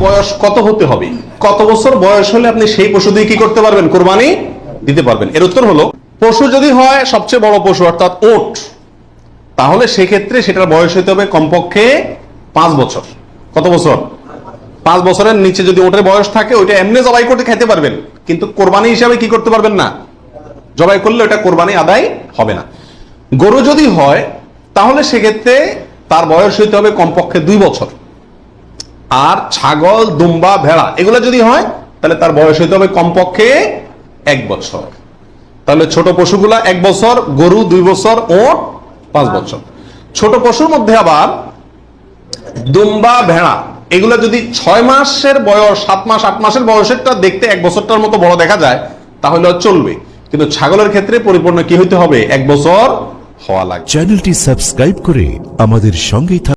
বয়স কত হতে হবে, কত বছর বয়স হলে আপনি সেই পশু দিয়ে কি করতে পারবেন, কোরবানি দিতে পারবেন? এর উত্তর হলো, পশু যদি হয় সবচেয়ে বড় পশু অর্থাৎ ওট, তাহলে সেক্ষেত্রে সেটার বয়স হতে হবে কমপক্ষে 5 বছর। কত বছর? 5 বছরের নিচে যদি ওটের বয়স থাকে, ওইটা এমনি জবাই করতে খেতে পারবেন, কিন্তু কোরবানি হিসাবে কি করতে পারবেন না, জবাই করলে ওটা কোরবানি আদায় হবে না। গরু যদি হয় তাহলে সেক্ষেত্রে তার বয়স হইতে হবে কমপক্ষে 2 বছর। আর ছাগল, দুম্বা, ভেড়া এগুলো যদি হয় তাহলে তার বয়স হইতে হবে কমপক্ষে 1 বছর। তাহলে ছোট পশুগুলা 1 বছর, গরু 2 বছর, ওট 5 বছর। ছোট পশুর মধ্যে আবার দুম্বা, ভেড়া এগুলা যদি 6 মাসের বয়স, 7 মাস, 8 মাসের বয়সেরটা দেখতে 1 বছরটার মতো বড় দেখা যায় তাহলে চলবে, কিন্তু ছাগলের ক্ষেত্রে পরিপূর্ণ কি হইতে হবে, 1 বছর হওয়া লাগবে। চ্যানেলটি সাবস্ক্রাইব করে আমাদের সঙ্গেই থাকুন।